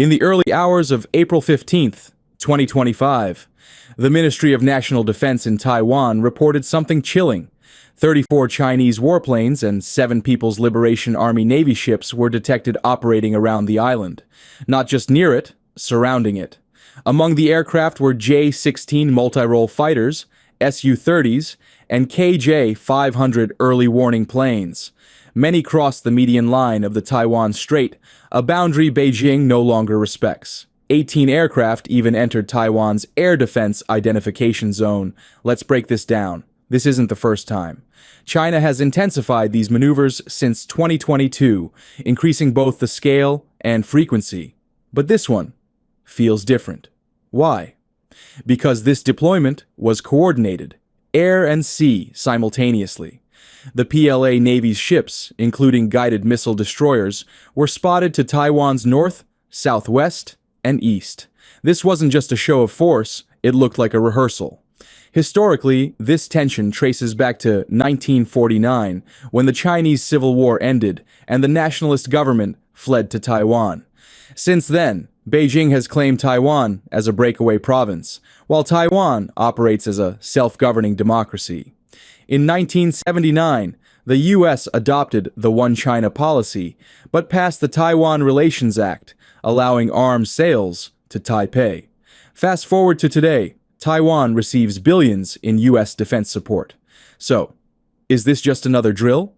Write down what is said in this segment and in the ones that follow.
In the early hours of April 15th, 2025, the Ministry of National Defense in Taiwan reported something chilling. 34 Chinese warplanes and 7 People's Liberation Army Navy ships were detected operating around the island. Not just near it, surrounding it. Among the aircraft were J-16 multi-role fighters, Su-30s, and KJ-500 early warning planes. Many crossed the median line of the Taiwan Strait, a boundary Beijing no longer respects. 18 aircraft even entered Taiwan's air defense identification zone. Let's break this down. This isn't the first time. China has intensified these maneuvers since 2022, increasing both the scale and frequency. But this one feels different. Why? Because this deployment was coordinated, air and sea simultaneously. The PLA Navy's ships, including guided missile destroyers, were spotted to Taiwan's north, southwest, and east. This wasn't just a show of force, it looked like a rehearsal. Historically, this tension traces back to 1949, when the Chinese Civil War ended and the nationalist government fled to Taiwan. Since then, Beijing has claimed Taiwan as a breakaway province, while Taiwan operates as a self-governing democracy. In 1979, the U.S. adopted the One China policy, but passed the Taiwan Relations Act, allowing arms sales to Taipei. Fast forward to today, Taiwan receives billions in U.S. defense support. So, is this just another drill?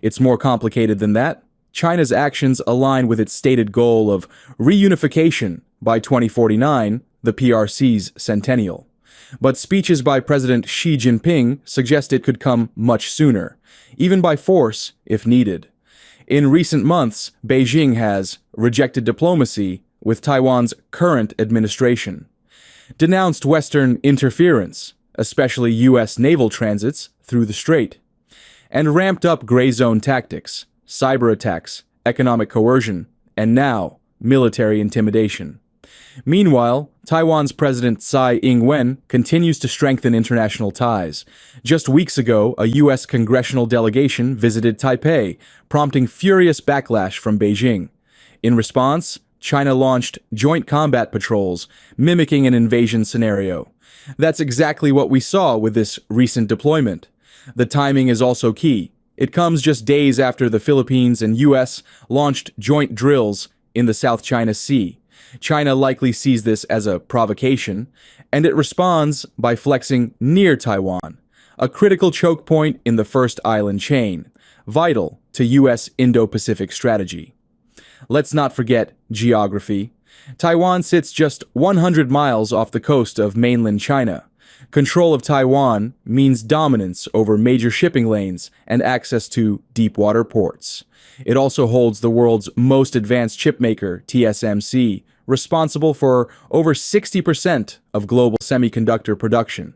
It's more complicated than that. China's actions align with its stated goal of reunification by 2049, the PRC's centennial. But speeches by President Xi Jinping suggest it could come much sooner, even by force if needed. In recent months, Beijing has rejected diplomacy with Taiwan's current administration, denounced Western interference, especially U.S. naval transits through the strait, and ramped up gray zone tactics, cyber attacks, economic coercion, and now military intimidation. Meanwhile, Taiwan's President Tsai Ing-wen continues to strengthen international ties. Just weeks ago, a U.S. congressional delegation visited Taipei, prompting furious backlash from Beijing. In response, China launched joint combat patrols, mimicking an invasion scenario. That's exactly what we saw with this recent deployment. The timing is also key. It comes just days after the Philippines and U.S. launched joint drills in the South China Sea. China likely sees this as a provocation, and it responds by flexing near Taiwan, a critical choke point in the first island chain, vital to U.S. Indo-Pacific strategy. Let's not forget geography. Taiwan sits just 100 miles off the coast of mainland China. Control of Taiwan means dominance over major shipping lanes and access to deep-water ports. It also holds the world's most advanced chipmaker, TSMC, responsible for over 60% of global semiconductor production.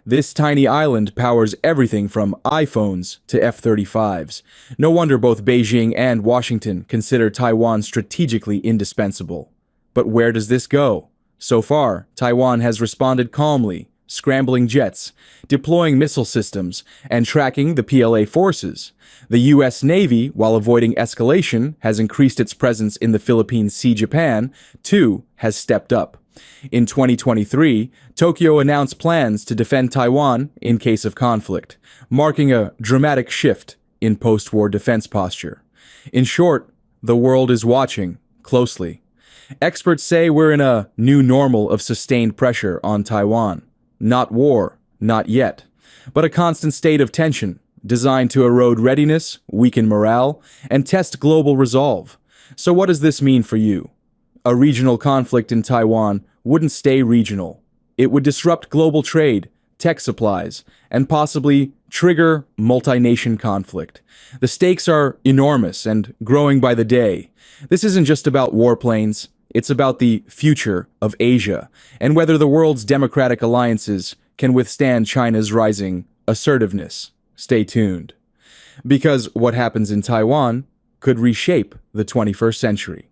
This tiny island powers everything from iPhones to F-35s. No wonder both Beijing and Washington consider Taiwan strategically indispensable. But where does this go? So far, Taiwan has responded calmly, scrambling jets, deploying missile systems, and tracking the PLA forces. The U.S. Navy, while avoiding escalation, has increased its presence in the Philippine Sea. Japan, too, has stepped up. In 2023, Tokyo announced plans to defend Taiwan in case of conflict, marking a dramatic shift in post-war defense posture. In short, the world is watching closely. Experts say we're in a new normal of sustained pressure on Taiwan. Not war, not yet, but a constant state of tension designed to erode readiness, weaken morale, and test global resolve. So what does this mean for you? A regional conflict in Taiwan wouldn't stay regional. It would disrupt global trade, tech supplies, and possibly trigger multi-nation conflict. The stakes are enormous and growing by the day. This isn't just about warplanes. It's about the future of Asia and whether the world's democratic alliances can withstand China's rising assertiveness. Stay tuned. Because what happens in Taiwan could reshape the 21st century.